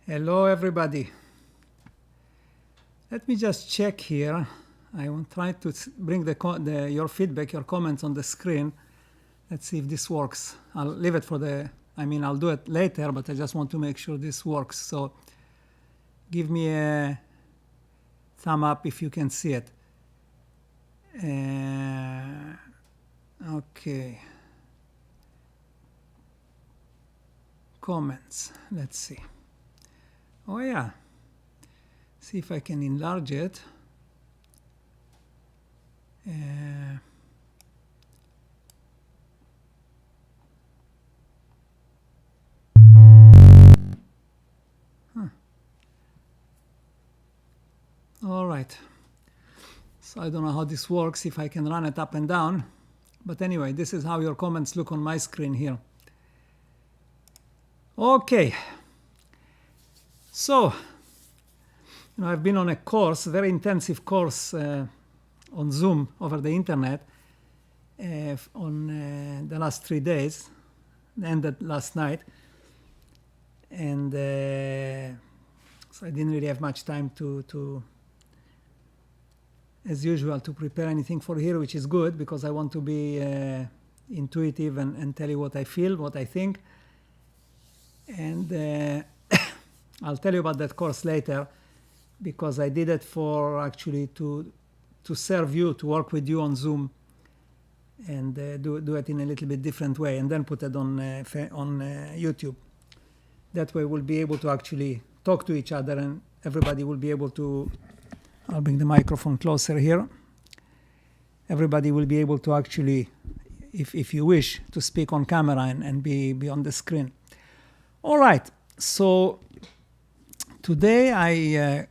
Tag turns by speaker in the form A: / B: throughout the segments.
A: Hello everybody. Let me just check here. I will try to bring your feedback, your comments on the screen. Let's see if this works. I'll leave it for I'll do it later, but I just want to make sure this works. So give me a thumb up if you can see it. Okay. Comments. Let's see. Oh yeah. See if I can enlarge it. All right. So I don't know how this works, if I can run it up and down. But anyway, this is how your comments look on my screen here. Okay. So, I've been on a course, a very intensive course on Zoom over the internet on the last 3 days. It ended last night. And so I didn't really have much time to as usual, to prepare anything for here, which is good because I want to be intuitive and tell you what I feel, what I think. And I'll tell you about that course later because I did it for actually to serve you, to work with you on Zoom and do it in a little bit different way and then put it on YouTube. That way we'll be able to actually talk to each other and everybody will be able to, I'll bring the microphone closer here. Everybody will be able to actually, if you wish, to speak on camera and be on the screen. All right, so today I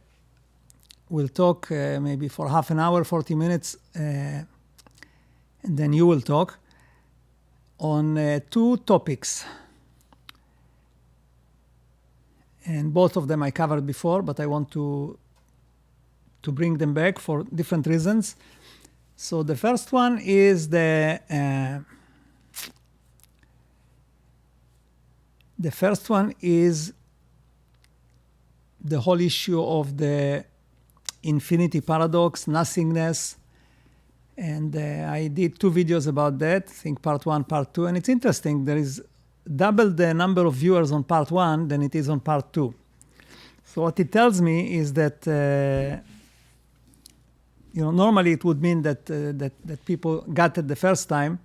A: will talk maybe for half an hour, 40 minutes, and then you will talk on 2 topics. And both of them I covered before, but I want to bring them back for different reasons. So the first one is the whole issue of the infinity paradox, nothingness. And I did 2 videos about that, I think part 1, part 2. And it's interesting, there is double the number of viewers on part 1 than it is on part 2. So what it tells me is that normally it would mean that people got it the first time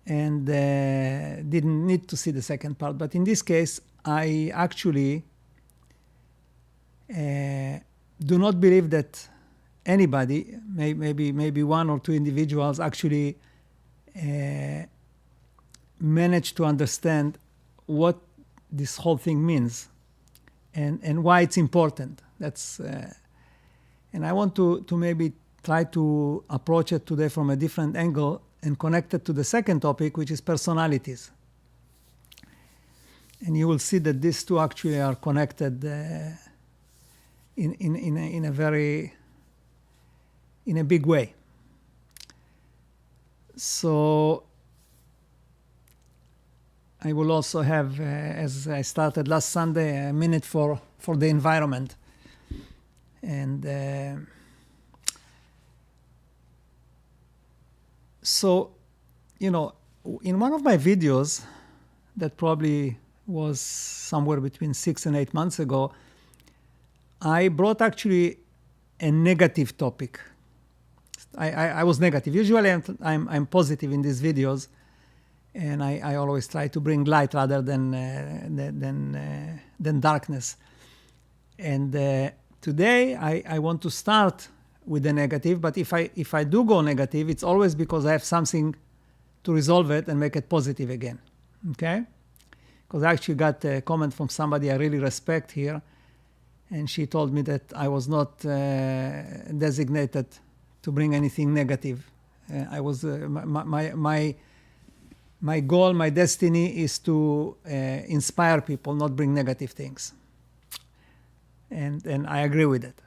A: and didn't need to see the second part. But in this case, I actually do not believe that anybody, maybe 1 or 2 individuals, actually managed to understand what this whole thing means and why it's important. That's and I want to maybe try to approach it today from a different angle and connect it to the second topic, which is personalities. And you will see that these 2 actually are connected in a big way. So I will also have, as I started last Sunday, a minute for the environment. And so, in one of my videos that probably was somewhere between 6 and 8 months ago, I brought actually a negative topic. I was negative. Usually I'm positive in these videos, and I always try to bring light rather than darkness. And today I want to start with the negative, but if I do go negative, it's always because I have something to resolve it and make it positive again. Okay? Because I actually got a comment from somebody I really respect here, and she told me that I was not designated to bring anything negative. I was my goal, my destiny is to inspire people, not bring negative things. And I agree with it.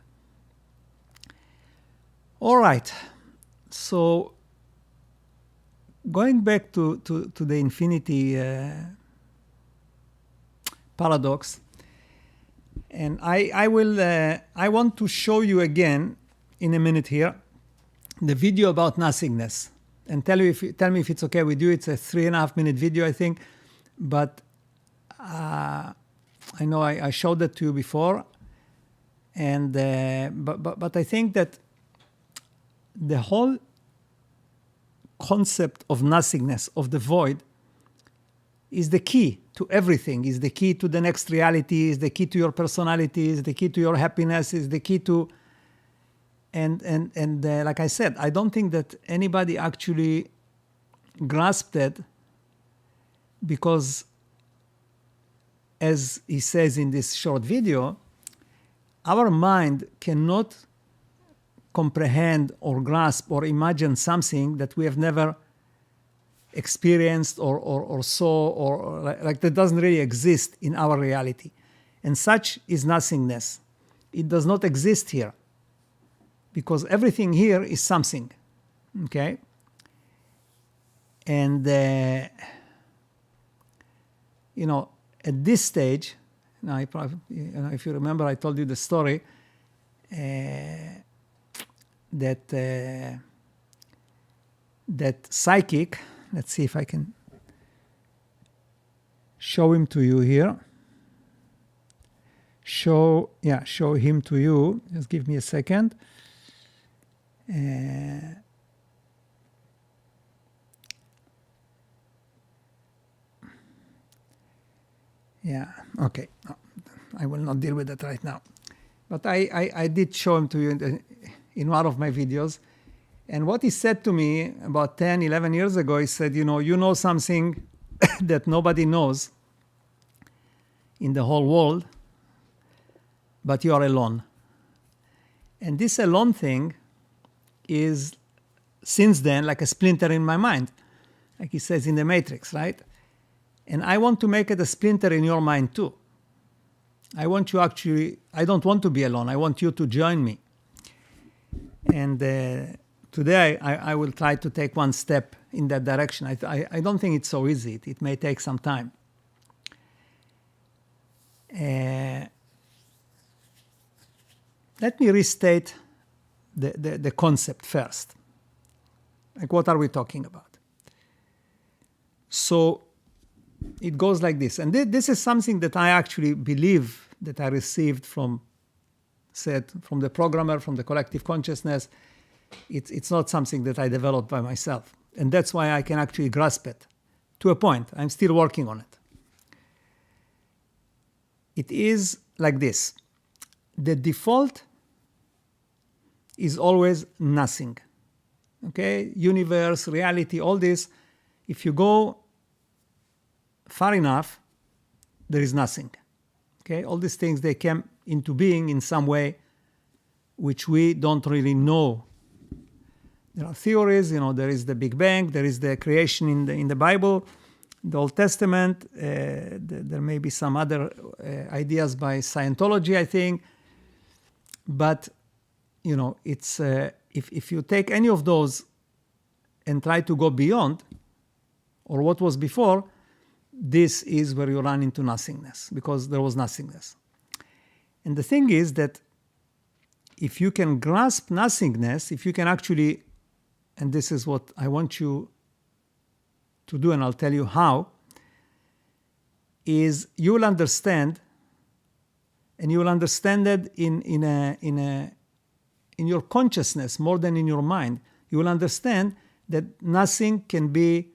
A: All right. So going back to the infinity paradox, And I want to show you again in a minute here the video about nothingness, and tell me if it's okay with you. It's a 3.5-minute video, I think, but I know I showed that to you before, and but I think that the whole concept of nothingness, of the void, is the key to everything, is the key to the next reality, is the key to your personality, is the key to your happiness, is the key to... And like I said, I don't think that anybody actually grasped it, because, as he says in this short video, our mind cannot comprehend or grasp or imagine something that we have never experienced or saw, or like that doesn't really exist in our reality. And such is nothingness. It does not exist here, because everything here is something, okay? And, you know, at this stage, now if you remember, I told you the story that psychic, let's see if I can show him to you here. Show him to you. Just give me a second. Yeah, okay. No, I will not deal with that right now. But I did show him to you in one of my videos. And what he said to me about 10, 11 years ago, he said, you know something that nobody knows in the whole world, but you are alone. And this alone thing is, since then, like a splinter in my mind, like he says in the Matrix, right? And I want to make it a splinter in your mind too. I want you actually, I don't want to be alone. I want you to join me. And today I will try to take one step in that direction. I don't think it's so easy. It may take some time. Let me restate the concept first. Like, what are we talking about? So it goes like this. And this is something that I actually believe that I received from the programmer, from the collective consciousness. It's not something that I developed by myself. And that's why I can actually grasp it to a point. I'm still working on it. It is like this. The default is always nothing. Okay? Universe, reality, all this. If you go far enough, there is nothing. Okay? All these things, they came into being in some way which we don't really know. There are theories, there is the Big Bang, there is the creation in the Bible, the Old Testament. There may be some other ideas by Scientology, I think. But, it's if you take any of those and try to go beyond, or what was before, this is where you run into nothingness, because there was nothingness. And the thing is that if you can grasp nothingness, if you can actually, and this is what I want you to do, and I'll tell you how, is you will understand, and you will understand it in your consciousness more than in your mind. You will understand that nothing can be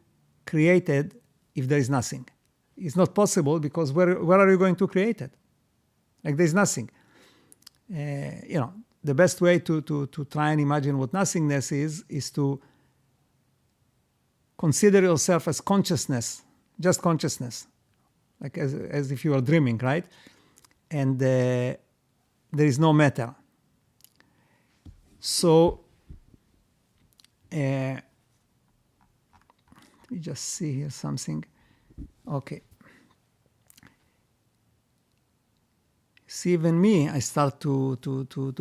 A: created if there is nothing. It's not possible, because where are you going to create it? Like, there's nothing. The best way to try and imagine what nothingness is to consider yourself as consciousness, just consciousness, like as if you are dreaming, right? And there is no matter. So, let me just see here something. Okay. See, even me, I start to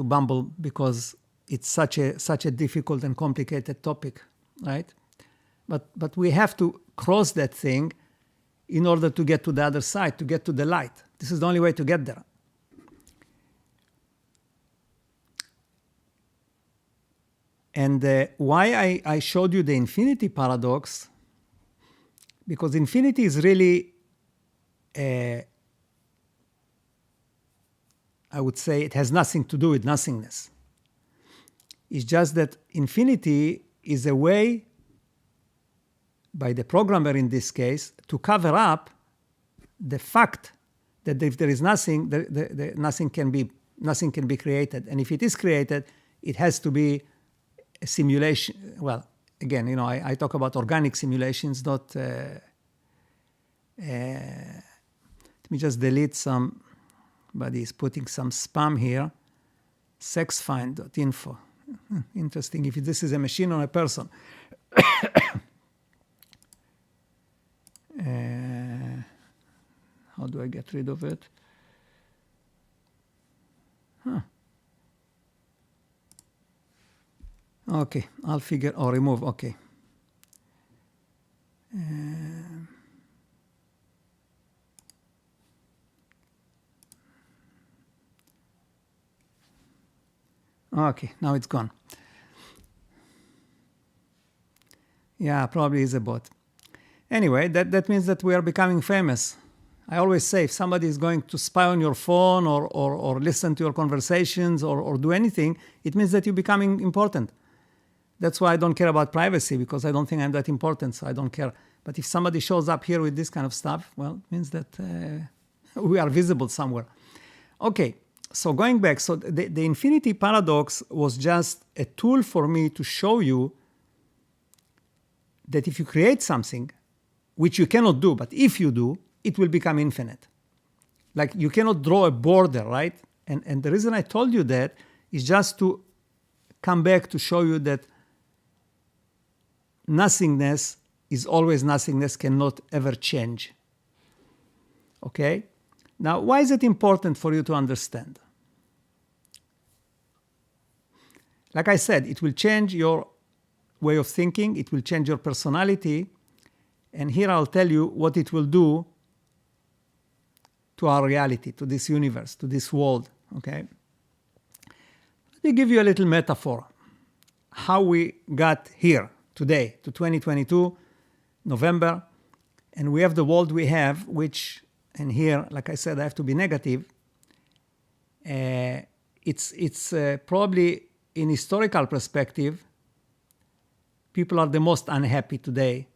A: bumble, because it's such a difficult and complicated topic, right? But we have to cross that thing in order to get to the other side, to get to the light. This is the only way to get there. And why I showed you the infinity paradox, because infinity is really, I would say it has nothing to do with nothingness. It's just that infinity is a way, by the programmer in this case, to cover up the fact that if there is nothing, nothing can be created. And if it is created, it has to be a simulation. Well, again, you know, I talk about organic simulations, not... let me just delete some... Somebody is putting some spam here. Sexfind.info. Interesting if this is a machine or a person. How do I get rid of it? Huh. Okay, I'll figure, or remove, okay. Okay, now it's gone. Yeah, probably is a bot. Anyway, that means that we are becoming famous. I always say, if somebody is going to spy on your phone or listen to your conversations or do anything, it means that you're becoming important. That's why I don't care about privacy, because I don't think I'm that important, so I don't care. But if somebody shows up here with this kind of stuff, well, it means that we are visible somewhere. Okay, so going back, so the infinity paradox was just a tool for me to show you that if you create something, which you cannot do, but if you do, it will become infinite. Like, you cannot draw a border, right? And the reason I told you that is just to come back to show you that nothingness is always nothingness, cannot ever change. Okay? Now, why is it important for you to understand? Like I said, it will change your way of thinking, it will change your personality, and here I'll tell you what it will do to our reality, to this universe, to this world, okay? Let me give you a little metaphor, how we got here today, to 2022, November, and we have the world we have, which, and here, like I said, I have to be negative. It's probably, in historical perspective, people are the most unhappy today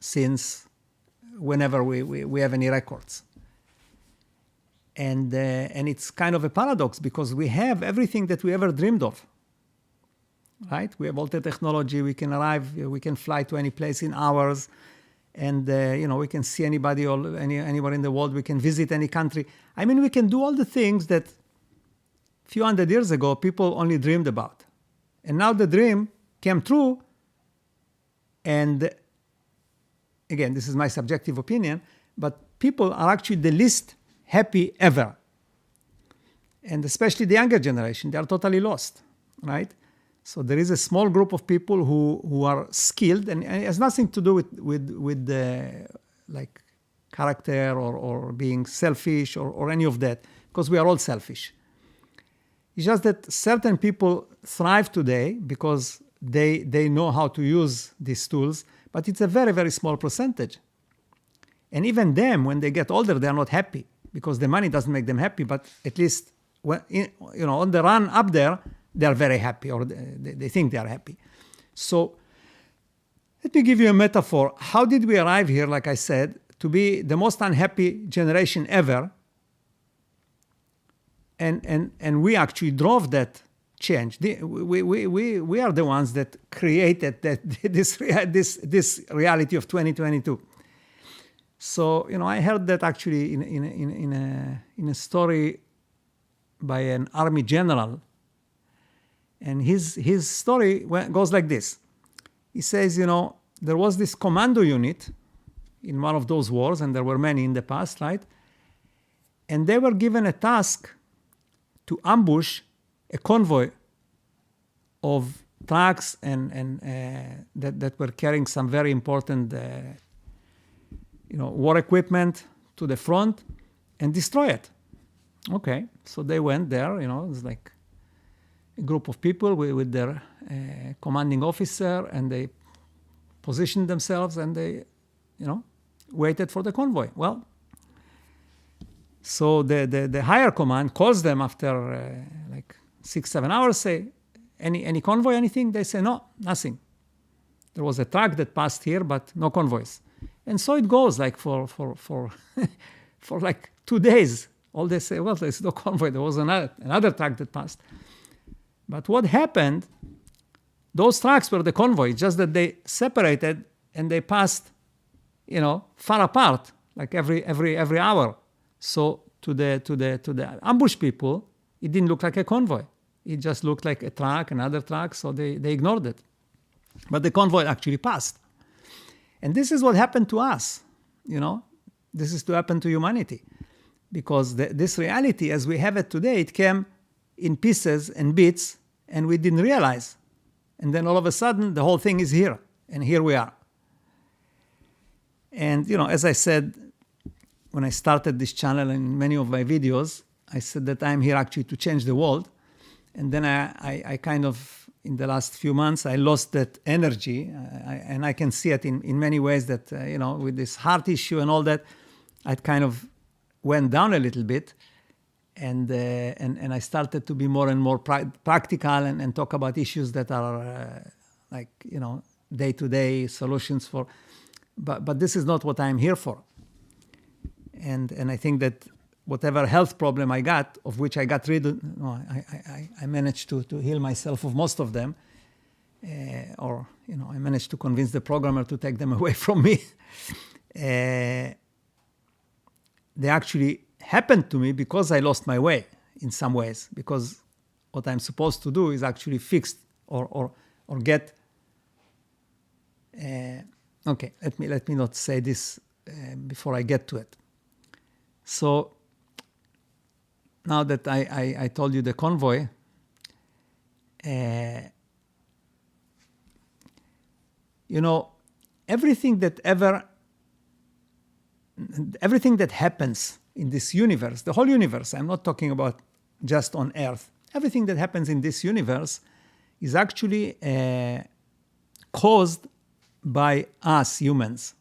A: since whenever we have any records. And it's kind of a paradox, because we have everything that we ever dreamed of, right? We have all the technology, we can arrive, we can fly to any place in hours, and we can see anybody or anywhere in the world, we can visit any country. I mean, we can do all the things that a few hundred years ago people only dreamed about. And now the dream came true, and again, this is my subjective opinion, but people are actually the least happy ever. And especially the younger generation, they are totally lost, right? So there is a small group of people who are skilled, and it has nothing to do with like character or being selfish or any of that, because we are all selfish. It's just that certain people thrive today because they know how to use these tools, but it's a very, very small percentage. And even them, when they get older, they are not happy, because the money doesn't make them happy, but at least on the run up there, they are very happy, or they think they are happy. So let me give you a metaphor. How did we arrive here, like I said, to be the most unhappy generation ever? And we actually drove that change. We are the ones that created this reality of 2022. So, I heard that actually in a story by an army general, and his story goes like this. He says, there was this commando unit in one of those wars, and there were many in the past, right? And they were given a task to ambush a convoy of trucks and that were carrying some very important war equipment to the front and destroy it. Okay, so they went there, it's like a group of people with their commanding officer, and they positioned themselves and they, waited for the convoy. Well, so the higher command calls them after like 6-7 hours, say, any convoy, anything? They say, no, nothing. There was a truck that passed here, but no convoys. And so it goes like for for like 2 days. All they say, well, there's no convoy. There was another truck that passed. But what happened, those trucks were the convoy, just that they separated and they passed, far apart, like every hour. So to the ambush people, it didn't look like a convoy. It just looked like a truck, another truck, so they ignored it. But the convoy actually passed. And this is what happened to us, This is to happen to humanity. Because this reality, as we have it today, it came in pieces and bits, and we didn't realize. And then all of a sudden, the whole thing is here, and here we are. And, as I said, when I started this channel and in many of my videos, I said that I'm here actually to change the world. And then I kind of, in the last few months, I lost that energy. And I can see it in many ways that, with this heart issue and all that, I kind of went down a little bit. And I started to be more and more practical and talk about issues that are day-to-day solutions for. But this is not what I'm here for. And I think that whatever health problem I got, of which I got rid of, I managed to heal myself of most of them. I managed to convince the programmer to take them away from me. They actually happened to me because I lost my way in some ways, because what I'm supposed to do is actually fix or get. Okay, let me not say this before I get to it. So now that I told you the convoy, everything that happens in this universe, the whole universe, I'm not talking about just on Earth, everything that happens in this universe is actually caused by us humans.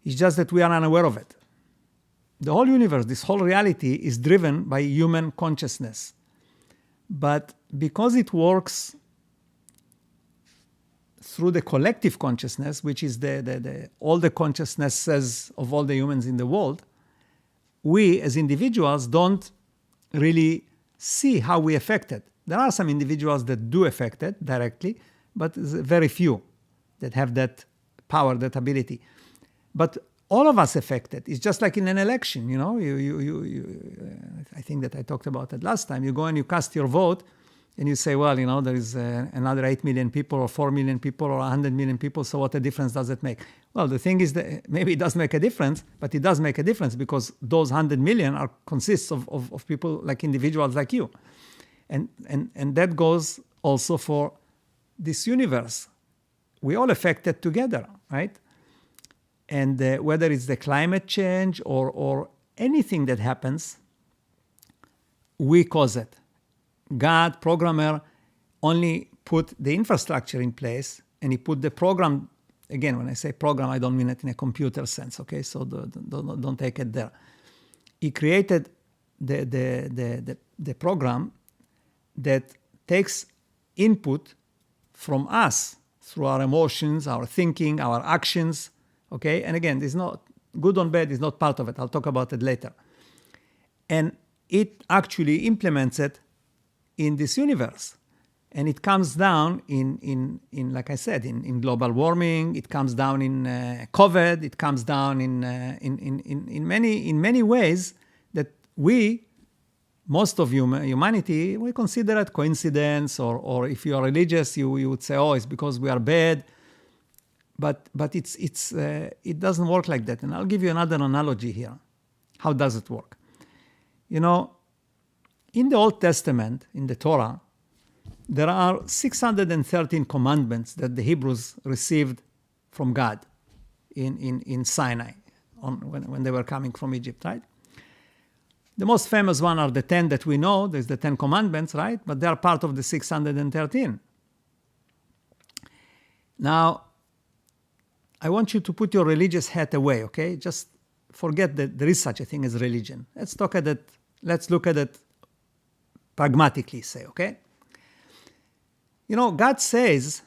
A: It's just that we are unaware of it. The whole universe, this whole reality is driven by human consciousness. But because it works through the collective consciousness, which is all the consciousnesses of all the humans in the world, we as individuals don't really see how we affect it. There are some individuals that do affect it directly, but very few that have that power, that ability. But all of us affect it. It's just like in an election, I think that I talked about it last time. You go and you cast your vote, and you say, well, there is another 8 million people or 4 million people or 100 million people, so what a difference does it make? Well, the thing is that maybe it does make a difference, but it does make a difference because those 100 million consists of people like individuals like you. And that goes also for this universe. We all affect it together, right? And whether it's the climate change or anything that happens, we cause it. God, programmer, only put the infrastructure in place, and he put the program. Again, when I say program, I don't mean it in a computer sense, okay? So don't take it there. He created the program that takes input from us through our emotions, our thinking, our actions, okay? And again, this is not good or bad, is not part of it. I'll talk about it later. And it actually implements it in this universe. And it comes down in like I said, in global warming, it comes down in COVID, it comes down in many ways that we, most of humanity, we consider it coincidence, or if you are religious, you would say, oh, it's because we are bad. But it doesn't work like that. And I'll give you another analogy here. How does it work? In the Old Testament, in the Torah, there are 613 commandments that the Hebrews received from God in Sinai when they were coming from Egypt, right? The most famous one are the 10 that we know. There's the 10 commandments, right? But they are part of the 613. Now, I want you to put your religious hat away, okay? Just forget that there is such a thing as religion. Let's look at it pragmatically, say, okay? You know, God says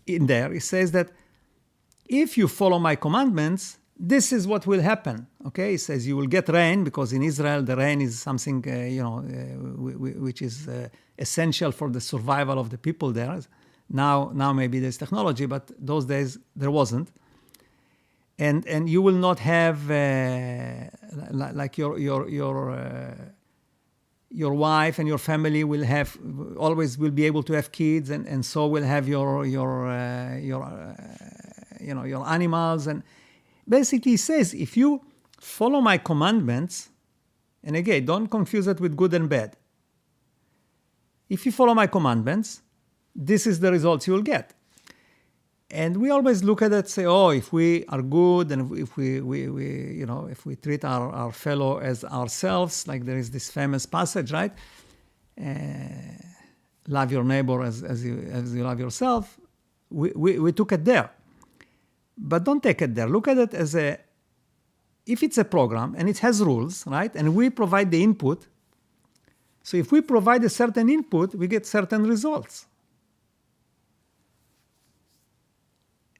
A: in there, he says that if you follow my commandments, this is what will happen, okay? He says you will get rain, because in Israel the rain is something, which is essential for the survival of the people there. Now maybe there's technology, but those days there wasn't. And you will not have like your wife and your family will be able to have kids, and so will have your animals. And basically he says, if you follow my commandments, and again, don't confuse it with good and bad. If you follow my commandments, this is the results you will get. And we always look at it, say, oh, if we are good, and if we treat our fellow as ourselves, like there is this famous passage, right? Love your neighbor as you love yourself. We took it there. But don't take it there. Look at it as if it's a program and it has rules, right? And we provide the input. So if we provide a certain input, we get certain results.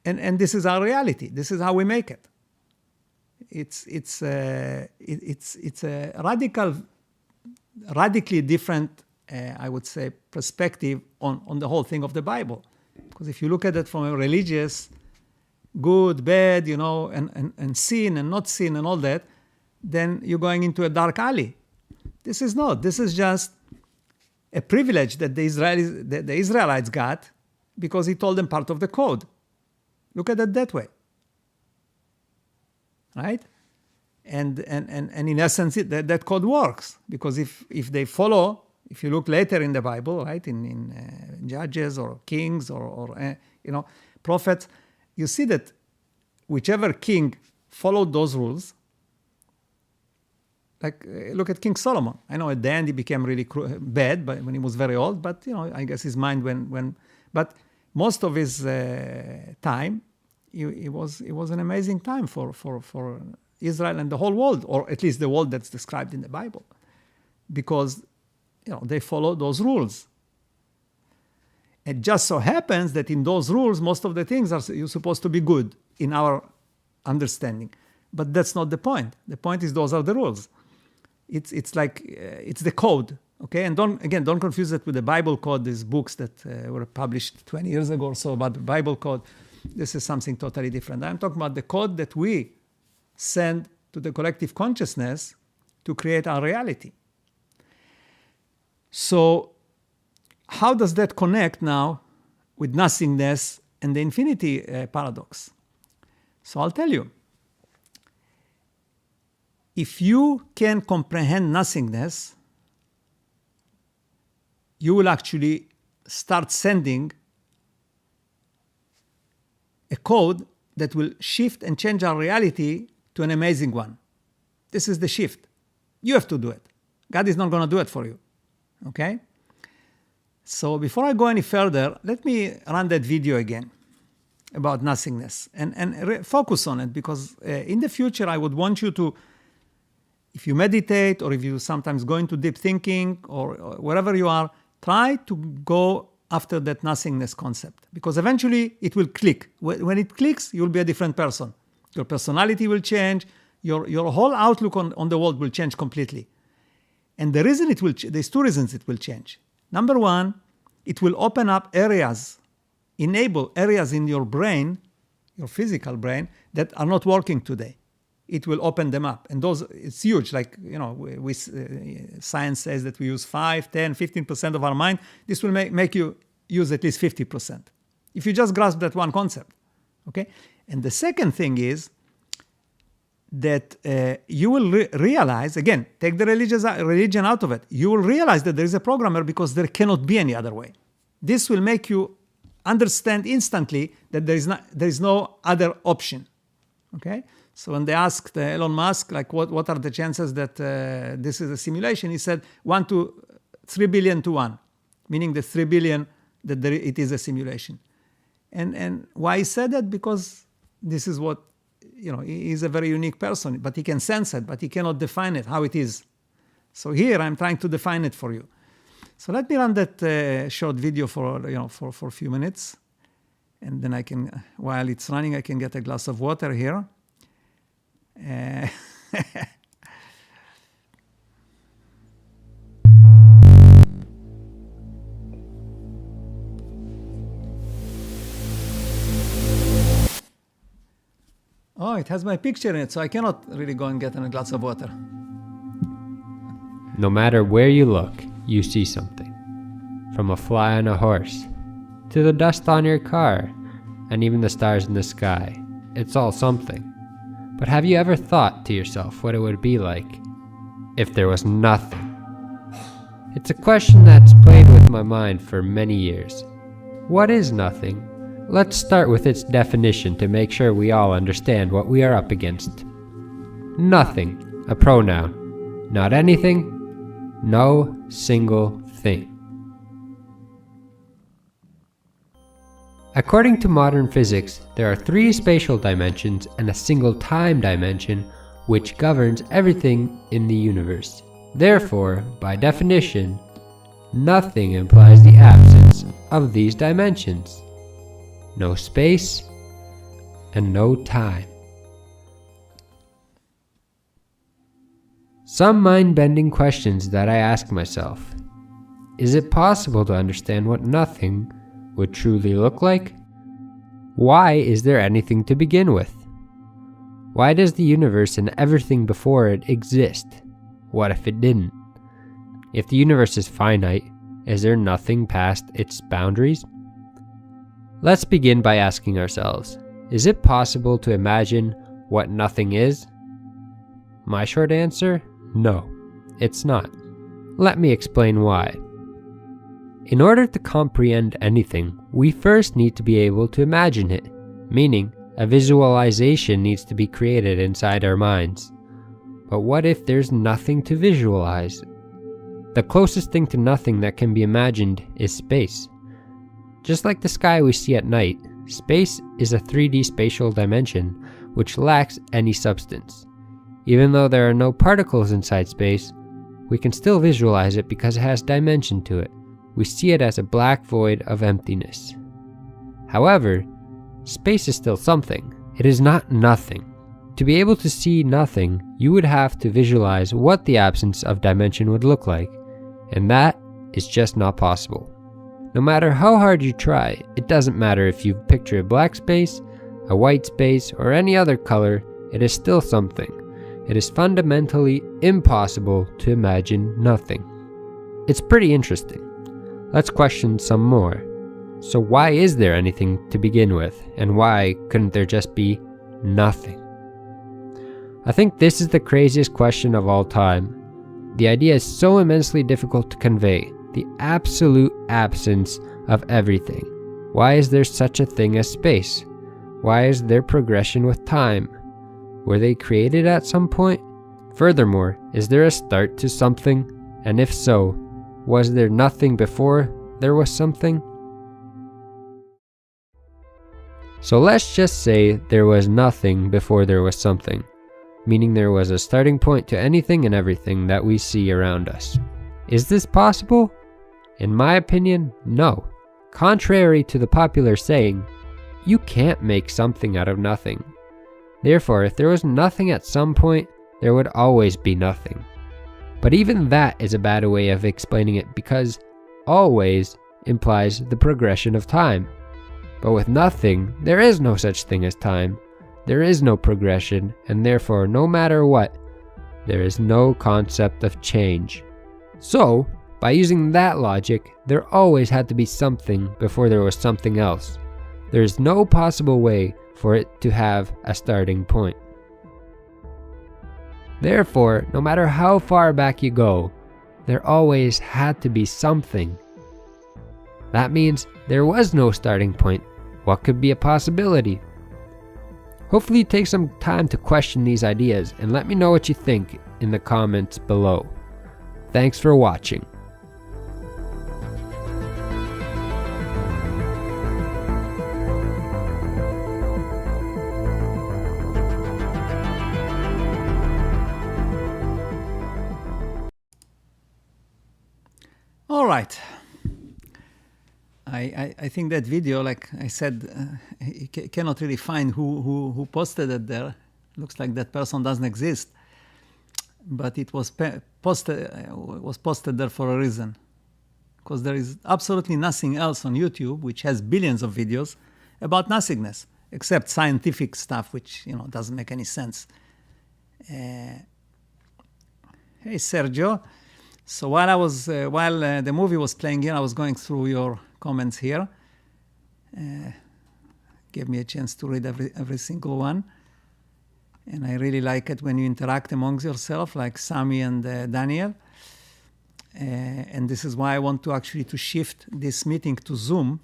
A: And this is our reality. This is how we make it. It's a radically different, I would say, perspective on the whole thing of the Bible. Because if you look at it from a religious, good, bad, and sin and not sin and all that, then you're going into a dark alley. This is not. This is just a privilege that the Israelites got because he told them part of the code. Look at it that way, right? And in essence, that code works, because if they follow, if you look later in the Bible, right, in Judges or Kings or prophets, you see that whichever king followed those rules, like look at King Solomon. I know at the end he became really bad, but when he was very old. But I guess his mind but most of his time, it was an amazing time for Israel and the whole world, or at least the world that's described in the Bible, because they follow those rules. It just so happens that in those rules, most of the things you're supposed to be good in our understanding, but that's not the point. The point is those are the rules. It's like it's the code. Okay, and don't confuse it with the Bible code, these books that were published 20 years ago or so about the Bible code. This is something totally different. I'm talking about the code that we send to the collective consciousness to create our reality. So how does that connect now with nothingness and the infinity paradox? So I'll tell you. If you can comprehend nothingness, you will actually start sending a code that will shift and change our reality to an amazing one. This is the shift. You have to do it. God is not going to do it for you. Okay? So before I go any further, let me run that video again about nothingness and focus on it, because in the future I would want you to, if you meditate or if you sometimes go into deep thinking or wherever you are, try to go after that nothingness concept, because eventually it will click. When it clicks, you'll be a different person. Your personality will change. Your whole outlook on the world will change completely. And the reason it will, there's two reasons it will change. Number one, it will open up areas, enable areas in your brain, your physical brain, that are not working today. It will open them up. And those, it's huge. Like, science says that we use 5, 10, 15% of our mind. This will make you use at least 50%. If you just grasp that one concept, okay? And the second thing is that you will realize, again, take the religion out of it. You will realize that there is a programmer because there cannot be any other way. This will make you understand instantly that there is no other option, okay? So when they asked Elon Musk, like, what are the chances that this is a simulation, he said 1 to 3 billion to 1, meaning the 3 billion that it is a simulation. And why he said that? Because this is what, he's a very unique person, but he can sense it, but he cannot define it, how it is. So here I'm trying to define it for you. So let me run that short video for a few minutes. And then I can, while it's running, I can get a glass of water here. Oh, it has my picture in it, so I cannot really go and get a glass of water.
B: No matter where you look, you see something. From a fly on a horse, to the dust on your car, and even the stars in the sky. It's all something. But have you ever thought to yourself what it would be like if there was nothing? It's a question that's played with my mind for many years. What is nothing? Let's start with its definition to make sure we all understand what we are up against. Nothing, a pronoun. Not anything, no single thing. According to modern physics, there are 3 spatial dimensions and a single time dimension which governs everything in the universe. Therefore, by definition, nothing implies the absence of these dimensions. No space and no time. Some mind-bending questions that I ask myself. Is it possible to understand what nothing would truly look like? Why is there anything to begin with? Why does the universe and everything before it exist? What if it didn't? If the universe is finite, is there nothing past its boundaries? Let's begin by asking ourselves, is it possible to imagine what nothing is? My short answer, no, it's not. Let me explain why. In order to comprehend anything, we first need to be able to imagine it, meaning a visualization needs to be created inside our minds. But what if there's nothing to visualize? The closest thing to nothing that can be imagined is space. Just like the sky we see at night, space is a 3D spatial dimension which lacks any substance. Even though there are no particles inside space, we can still visualize it because it has dimension to it. We see it as a black void of emptiness. However, space is still something. It is not nothing. To be able to see nothing, you would have to visualize what the absence of dimension would look like, and that is just not possible. No matter how hard you try, it doesn't matter if you picture a black space, a white space, or any other color, it is still something. It is fundamentally impossible to imagine nothing. It's pretty interesting. Let's question some more. So why is there anything to begin with, and why couldn't there just be nothing? I think this is the craziest question of all time. The idea is so immensely difficult to convey, the absolute absence of everything. Why is there such a thing as space? Why is there progression with time? Were they created at some point? Furthermore, is there a start to something? And if so, was there nothing before there was something? So let's just say there was nothing before there was something, meaning there was a starting point to anything and everything that we see around us. Is this possible? In my opinion, no. Contrary to the popular saying, you can't make something out of nothing. Therefore, if there was nothing at some point, there would always be nothing. But even that is a bad way of explaining it because always implies the progression of time. But with nothing, there is no such thing as time. There is no progression, and therefore, no matter what, there is no concept of change. So, by using that logic, there always had to be something before there was something else. There is no possible way for it to have a starting point. Therefore, no matter how far back you go, there always had to be something. That means there was no starting point. What could be a possibility? Hopefully you take some time to question these ideas and let me know what you think in the comments below. Thanks for watching.
A: All right. I think that video, like I said, you cannot really find who posted it there. Looks like that person doesn't exist, but it was posted there for a reason, because there is absolutely nothing else on YouTube which has billions of videos about nothingness, except scientific stuff, which doesn't make any sense. Hey Sergio. So while the movie was playing here, I was going through your comments here. Gave me a chance to read every single one. And I really like it when you interact amongst yourself, like Sami and Daniel. And this is why I want to actually shift this meeting to Zoom,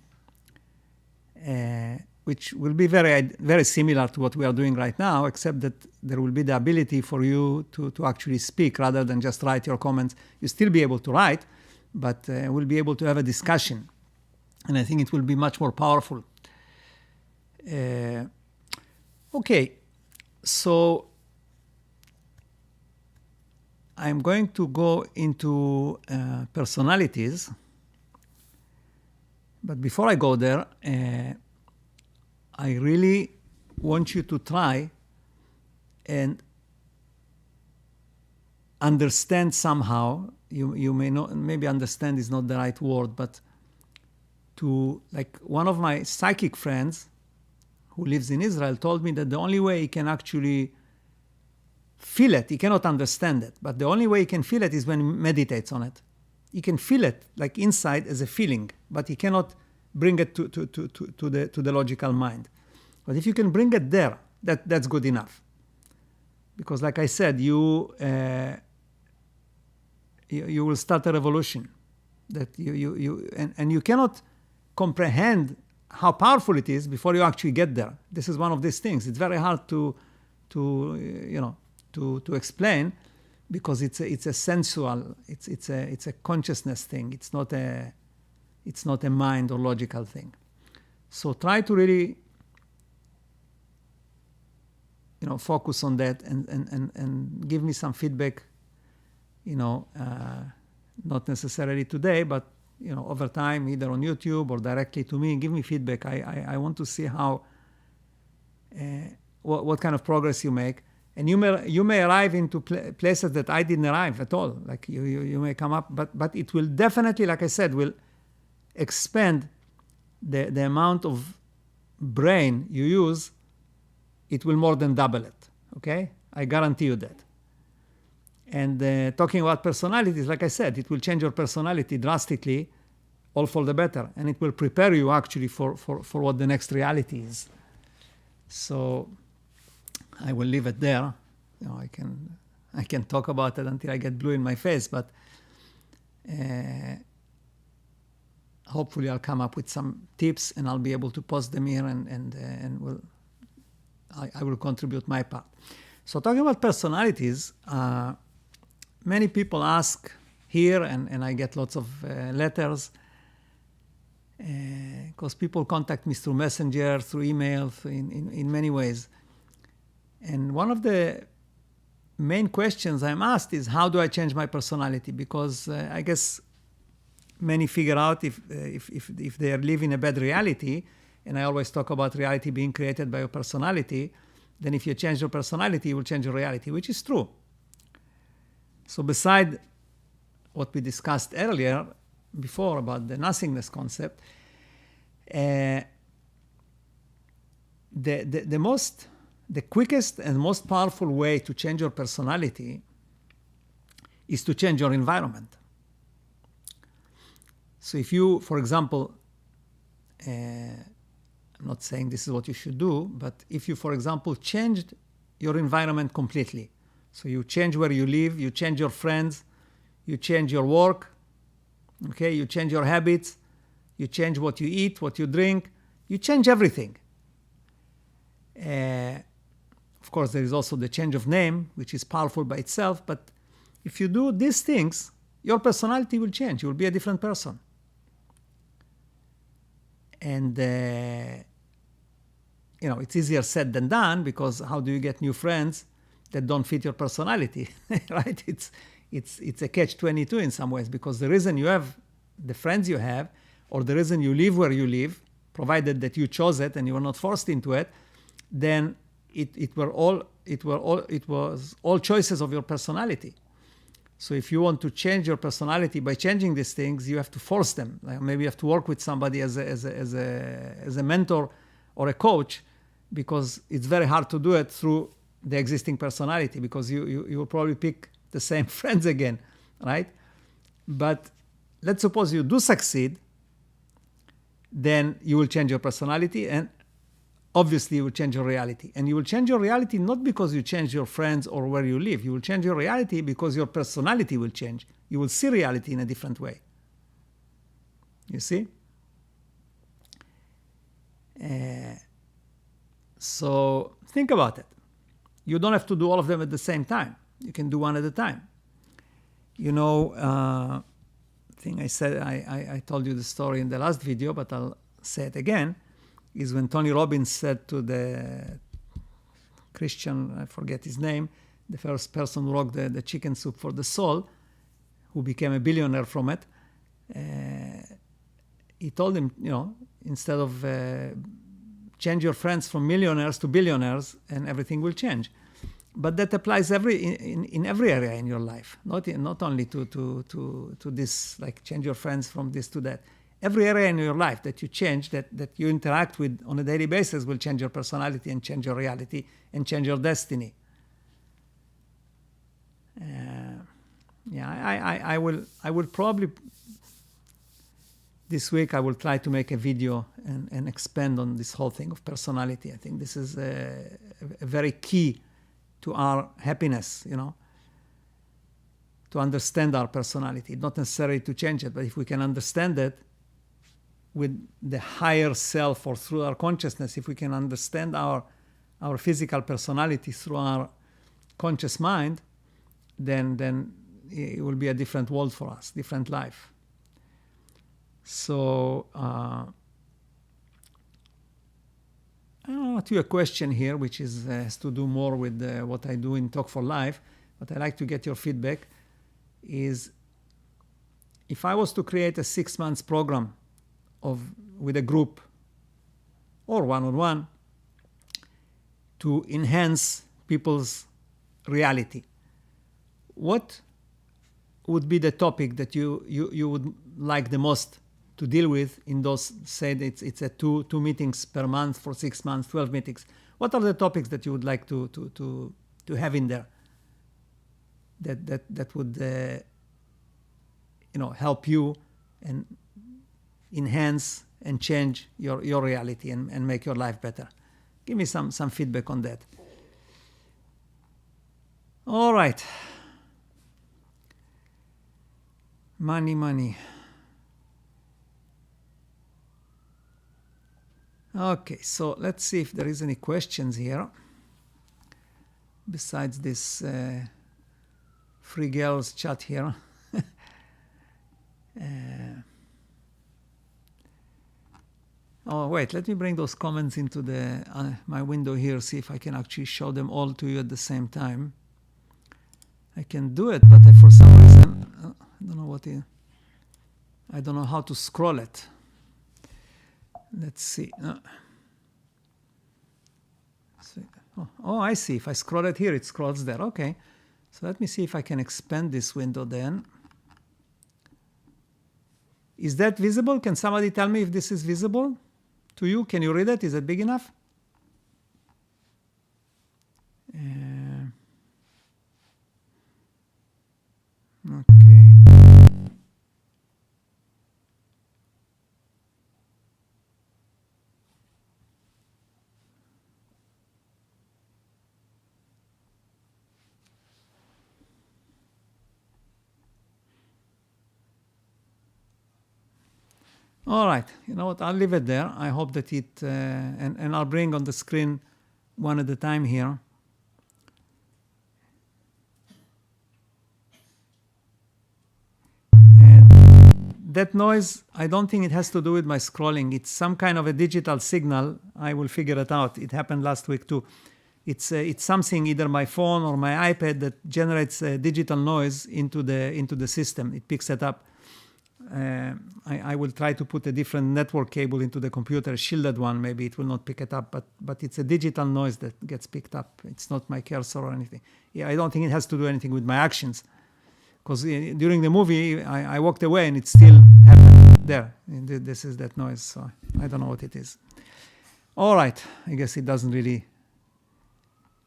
A: which will be very, very similar to what we are doing right now, except that there will be the ability for you to actually speak rather than just write your comments. You'll still be able to write, but we'll be able to have a discussion. And I think it will be much more powerful. Okay, so I'm going to go into personalities. But before I go there, I really want you to try and understand somehow. You may not, maybe understand is not the right word, but like one of my psychic friends who lives in Israel told me that the only way he can actually feel it, he cannot understand it, but the only way he can feel it is when he meditates on it. He can feel it like inside as a feeling, but he cannot bring it to the logical mind. But if you can bring it there, that's good enough. Because like I said, you will start a revolution. That and you cannot comprehend how powerful it is before you actually get there. This is one of these things. It's very hard to explain, because it's a sensual, it's a consciousness thing. It's not a mind or logical thing. So try to really focus on that and give me some feedback, not necessarily today, but over time, either on YouTube or directly to me. Give me feedback. I want to see how what kind of progress you make. And you may arrive into places that I didn't arrive at all. Like you may come up, but it will definitely, like I said, will expand the amount of brain you use. It will more than double it. Okay, I guarantee you that. And talking about personalities, like I said, it will change your personality drastically, all for the better, and it will prepare you actually for what the next reality is. So I will leave it there. I can talk about it until I get blue in my face, but hopefully I'll come up with some tips and I'll be able to post them here, and I will contribute my part. So talking about personalities, many people ask here, and I get lots of letters, because people contact me through Messenger, through email, in many ways. And one of the main questions I'm asked is, how do I change my personality? Because I guess many figure out if they are living a bad reality, and I always talk about reality being created by your personality, then if you change your personality, you will change your reality, which is true. So beside what we discussed earlier, before, about the nothingness concept, the quickest and most powerful way to change your personality is to change your environment. So if you, for example, I'm not saying this is what you should do, but if you, for example, changed your environment completely, so you change where you live, you change your friends, you change your work, okay, you change your habits, you change what you eat, what you drink, you change everything. course, there is also the change of name, which is powerful by itself. But if you do these things, your personality will change. You will be a different person. And, it's easier said than done, because how do you get new friends that don't fit your personality, right? It's a catch-22 in some ways, because the reason you have the friends you have, or the reason you live where you live, provided that you chose it and you were not forced into it, then it was all choices of your personality. So if you want to change your personality by changing these things, you have to force them. Like maybe you have to work with somebody as a mentor or a coach, because it's very hard to do it through the existing personality, because you will probably pick the same friends again, right? But let's suppose you do succeed, then you will change your personality, and obviously you will change your reality. And you will change your reality not because you change your friends or where you live. You will change your reality because your personality will change. You will see reality in a different way. You see? So think about it. You don't have to do all of them at the same time. You can do one at a time. I think I said, I told you the story in the last video, but I'll say it again, is when Tony Robbins said to the Christian, I forget his name, the first person who wrote the Chicken Soup for the Soul, who became a billionaire from it, he told him, instead of change your friends from millionaires to billionaires and everything will change. But that applies in every area in your life, not only to this, like change your friends from this to that. Every area in your life that you change, that you interact with on a daily basis, will change your personality and change your reality and change your destiny. I will probably this week I will try to make a video and expand on this whole thing of personality. I think this is a very key to our happiness, to understand our personality, not necessarily to change it, but if we can understand it with the higher self or through our consciousness, if we can understand our physical personality through our conscious mind, then it will be a different world for us, different life. So I'll ask you a question here, which has to do more with what I do in Talk for Life, but I'd like to get your feedback, is if I was to create a 6-month program with a group or one-on-one to enhance people's reality, what would be the topic that you would like the most to deal with in those, say it's a two meetings per month for 6 months, 12 meetings? What are the topics that you would like to have in there that would help you and enhance and change your reality and make your life better? Give me some feedback on that. All right. Money. Okay, so let's see if there is any questions here besides this free girls chat here. Oh wait, let me bring those comments into my window here, see if I can actually show them all to you at the same time. I can do it, but for some reason I don't know how to scroll it. Let's see. Oh, I see. If I scroll it here, it scrolls there. Okay. So let me see if I can expand this window then. Is that visible? Can somebody tell me if this is visible to you? Can you read it? Is it big enough? Okay. All right, you know what, I'll leave it there. I hope that and I'll bring on the screen one at a time here that noise, I don't think it has to do with my scrolling. It's some kind of a digital signal. I will figure it out. It happened last week too. It's something, either my phone or my iPad, that generates digital noise into the system. It picks it up. I will try to put a different network cable into the computer, a shielded one. Maybe it will not pick it up, but it's a digital noise that gets picked up. It's not my cursor or anything. Yeah, I don't think it has to do anything with my actions. Because during the movie, I walked away and it still happened there. And this is that noise, so I don't know what it is. All right, I guess it doesn't really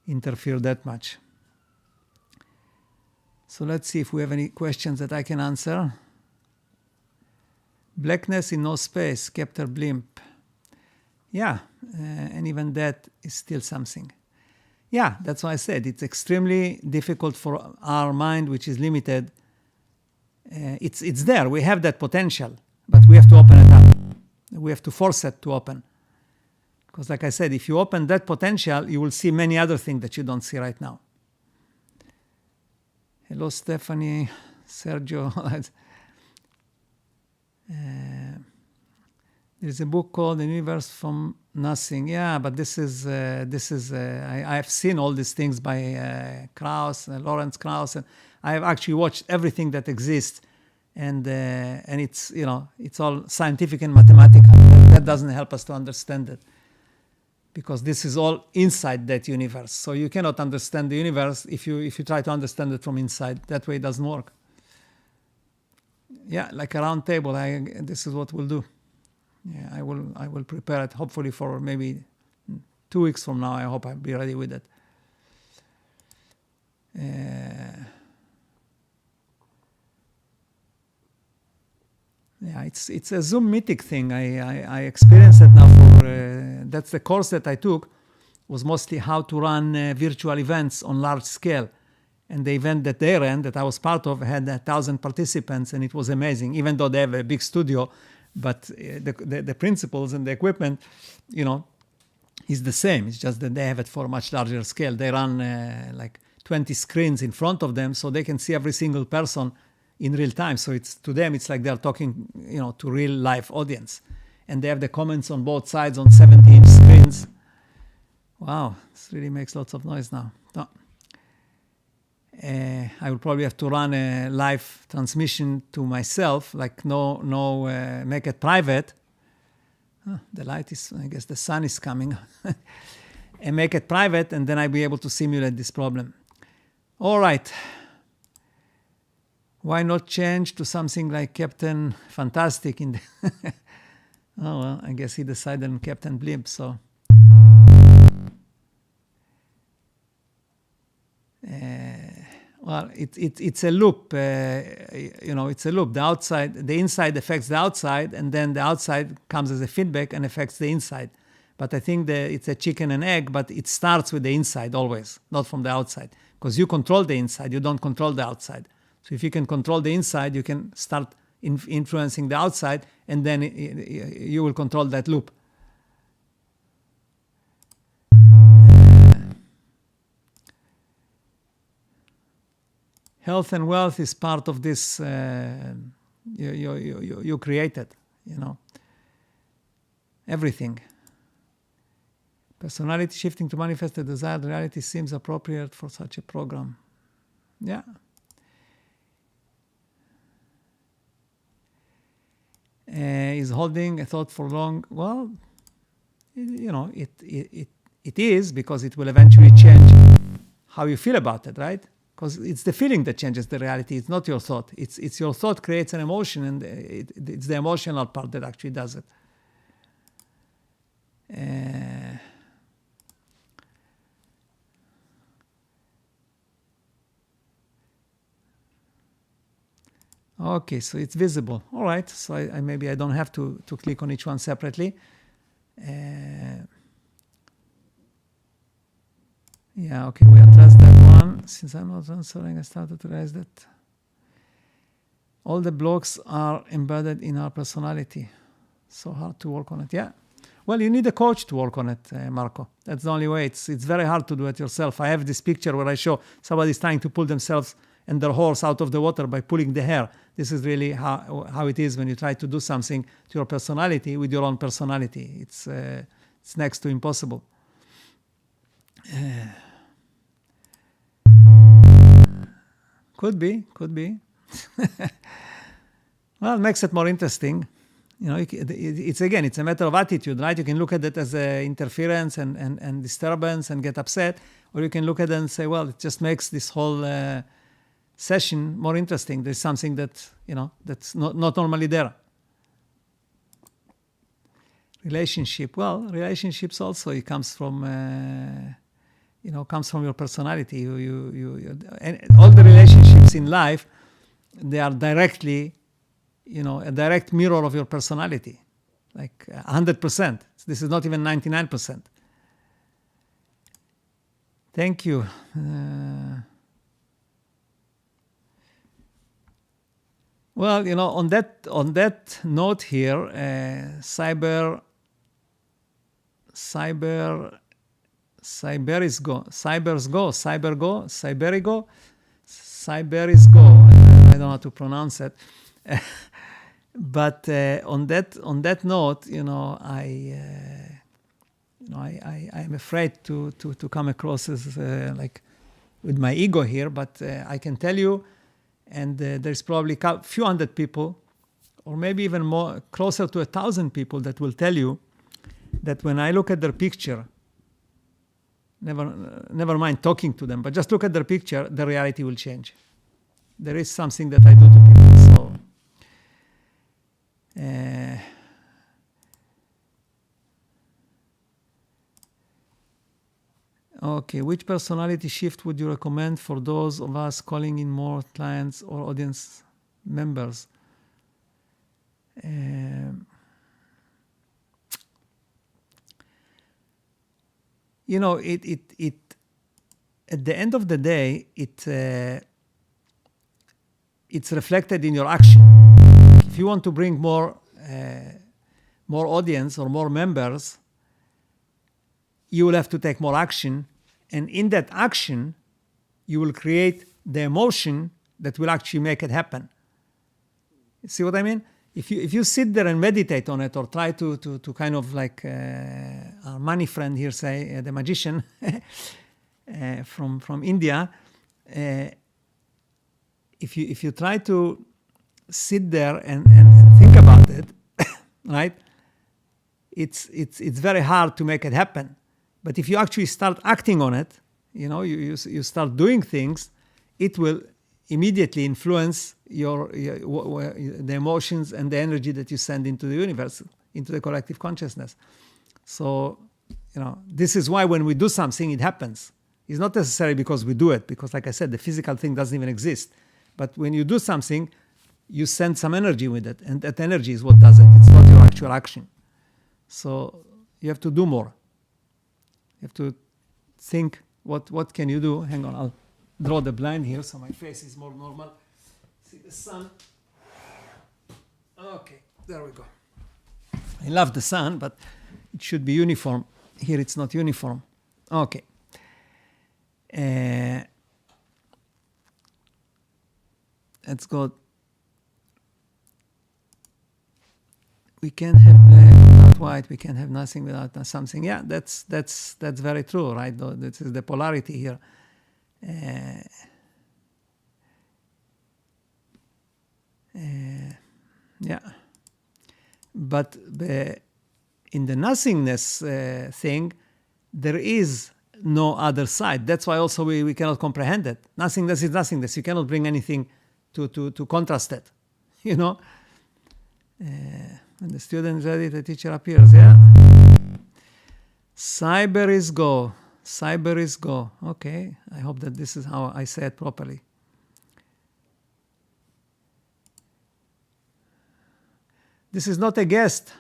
A: interfere that much. So let's see if we have any questions that I can answer. Blackness in no space, Kepler blimp. Yeah, and even that is still something. Yeah, that's why I said it's extremely difficult for our mind, which is limited. It's there. We have that potential, but we have to open it up. We have to force it to open. Because like I said, if you open that potential, you will see many other things that you don't see right now. Hello, Stephanie, Sergio. There's a book called The Universe from Nothing. Yeah, but this is I've seen all these things by Krauss, Lawrence Krauss, and I have actually watched everything that exists, and it's it's all scientific and mathematical. That doesn't help us to understand it, because this is all inside that universe. So you cannot understand the universe if you try to understand it from inside. That way it doesn't work. Yeah, like a round table. This is what we'll do. Yeah, I will prepare it hopefully for maybe 2 weeks from now. I hope I'll be ready with it. Yeah, it's a Zoom meeting thing. I experienced it now that's the course that I took, was mostly how to run virtual events on large scale. And the event that they ran, that I was part of, had 1,000 participants, and it was amazing, even though they have a big studio. But the principles and the equipment, is the same. It's just that they have it for a much larger scale. They run like 20 screens in front of them, so they can see every single person in real time. So to them, it's like they're talking, to real live audience. And they have the comments on both sides on 70-inch screens. Wow, this really makes lots of noise now. No. I will probably have to run a live transmission to myself, like make it private. The light is, I guess the sun is coming. And make it private, and then I'll be able to simulate this problem. All right. Why not change to something like Captain Fantastic in the oh, well, I guess he decided on Captain Blimp, so... well, it's a loop. It's a loop. The inside affects the outside, and then the outside comes as a feedback and affects the inside. But I think it's a chicken and egg, but it starts with the inside always, not from the outside. Because you control the inside, you don't control the outside. So if you can control the inside, you can start influencing the outside, and then you will control that loop. Health and wealth is part of this. You created, everything. Personality shifting to manifest the desired reality seems appropriate for such a program. Yeah. Is holding a thought for long? Well, it is, because it will eventually change how you feel about it, right? Because it's the feeling that changes the reality. It's not your thought. It's your thought creates an emotion, and it's the emotional part that actually does it. Okay, so it's visible. All right, so maybe I don't have to click on each one separately. Yeah, okay, we addressed that one. Since I'm not answering, I started to realize that all the blocks are embedded in our personality. So hard to work on it. Yeah. Well, you need a coach to work on it, Marco. That's the only way. It's very hard to do it yourself. I have this picture where I show somebody's trying to pull themselves and their horse out of the water by pulling the hair. This is really how it is when you try to do something to your personality with your own personality. It's next to impossible. Could be. Well, it makes it more interesting. You know, it's a matter of attitude, right? You can look at it as interference and disturbance and get upset, or you can look at it and say, well, it just makes this whole session more interesting. There's something that, you know, that's not normally there. Relationship. Well, relationships also, it comes from, comes from your personality. And all the relationships in life, they are directly, a direct mirror of your personality, like 100%. This is not even 99%. Thank you. Well, on that note here, cyber is go. I don't know how to pronounce it. But on that note, I'm afraid to come across as like with my ego here. But I can tell you, and there's probably a few hundred people, or maybe even more, closer to 1,000 people that will tell you that when I look at their picture, never mind talking to them, but just look at their picture, the reality will change. There is something that I do to people. So. Okay, which personality shift would you recommend for those of us calling in more clients or audience members? It at the end of the day, it's reflected in your action. If you want to bring more audience or more members, you will have to take more action, and in that action, you will create the emotion that will actually make it happen. See what I mean? If you sit there and meditate on it, or try to kind of like our money friend here say, the magician from India, if you try to sit there and think about it, right? It's very hard to make it happen. But if you actually start acting on it, you start doing things, it will immediately influence the emotions and the energy that you send into the universe, into the collective consciousness. So, this is why when we do something, it happens. It's not necessarily because we do it, because like I said, the physical thing doesn't even exist. But when you do something, you send some energy with it, and that energy is what does it. It's not your actual action. So you have to do more. You have to think, what can you do? Hang on, I'll draw the blind here so my face is more normal. See the sun. Okay, there we go. I love the sun, but it should be uniform. Here it's not uniform. Okay. Let's go. We can't have black without white. We can't have nothing without something. Yeah, that's very true, right? This is the polarity here. Yeah. But in the nothingness thing, there is no other side. That's why also we cannot comprehend it. Nothingness is nothingness. You cannot bring anything to contrast it. When the student is ready, the teacher appears. Yeah. Cyber is go. Cyber is go. Okay. I hope that this is how I say it properly. This is not a guest,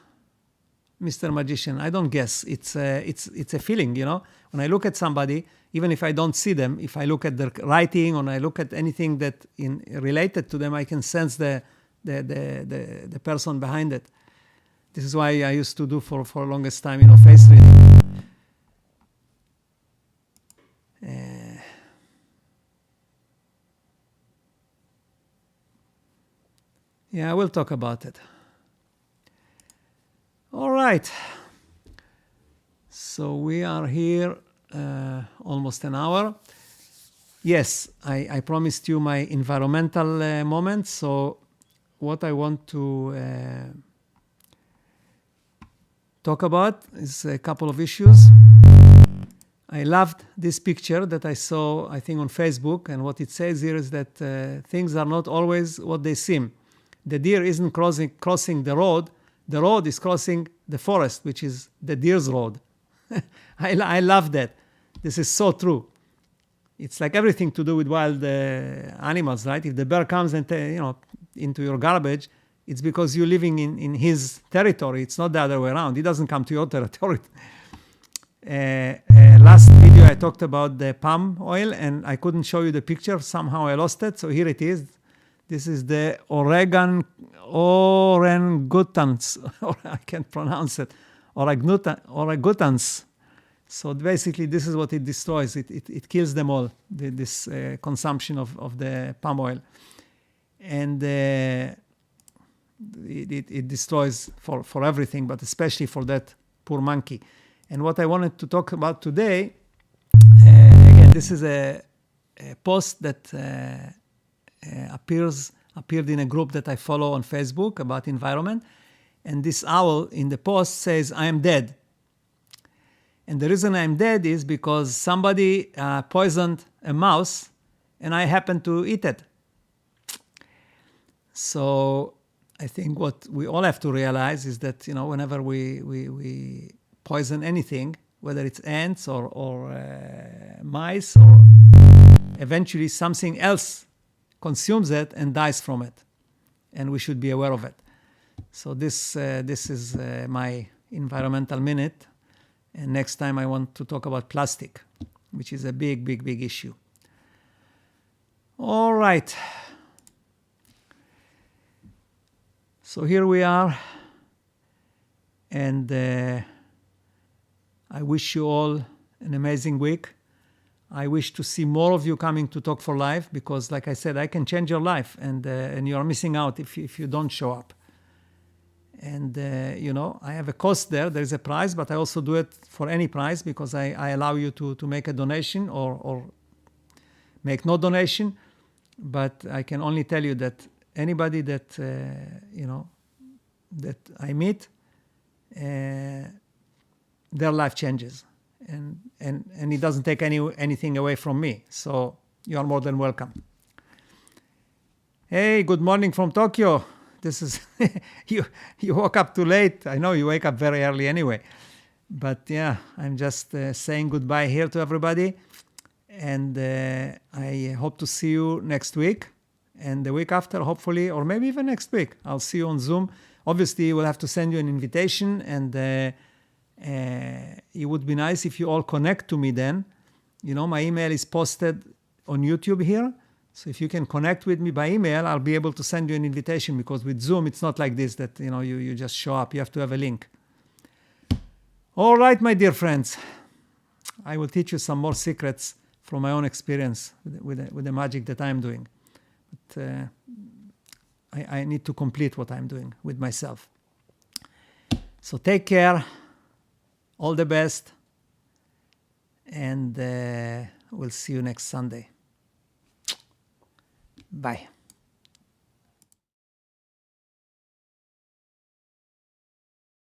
A: Mr. Magician. I don't guess. It's a feeling, When I look at somebody, even if I don't see them, if I look at their writing or I look at anything that related to them, I can sense the person behind it. This is why I used to do for longest time, face reading. Yeah, we'll talk about it. All right. So we are here almost an hour. Yes, I promised you my environmental moment. So what I want to talk about is a couple of issues. I loved this picture that I saw, I think, on Facebook. And what it says here is that things are not always what they seem. The deer isn't crossing the road. The road is crossing the forest, which is the deer's road. I love that. This is so true. It's like everything to do with wild animals, right? If the bear comes and into your garbage, it's because you're living in his territory. It's not the other way around. He doesn't come to your territory. Last video I talked about the palm oil, and I couldn't show you the picture. Somehow I lost it. So here it is. This is the orangutans. I can't pronounce it. Orangutans. So basically, this is what it destroys. It kills them all, this consumption of the palm oil. And it destroys for everything, but especially for that poor monkey. And what I wanted to talk about today, again, this is a post that appeared in a group that I follow on Facebook about environment. And this owl in the post says, "I am dead." And the reason I'm dead is because somebody poisoned a mouse and I happened to eat it. So I think what we all have to realize is that, whenever we poison anything, whether it's ants or mice, or eventually something else consumes it and dies from it. And we should be aware of it. So this is my environmental minute. And next time I want to talk about plastic, which is a big, big, big issue. All right. So here we are. And I wish you all an amazing week. I wish to see more of you coming to Talk for Life, because like I said, I can change your life, and you are missing out if you don't show up. And, I have a cost there. There's a price, but I also do it for any price, because I allow you to make a donation or make no donation. But I can only tell you that anybody that, that I meet, their life changes. And it doesn't take anything away from me. So you are more than welcome. Hey, good morning from Tokyo. This is you woke up too late. I know you wake up very early anyway. But yeah, I'm just saying goodbye here to everybody. And I hope to see you next week. And the week after, hopefully, or maybe even next week, I'll see you on Zoom. Obviously, we'll have to send you an invitation. And it would be nice if you all connect to me then. My email is posted on YouTube here. So if you can connect with me by email, I'll be able to send you an invitation, because with Zoom, it's not like this that, you just show up. You have to have a link. All right, my dear friends. I will teach you some more secrets from my own experience with the magic that I'm doing. But I need to complete what I'm doing with myself. So take care. All the best. And we'll see you next Sunday. Bye.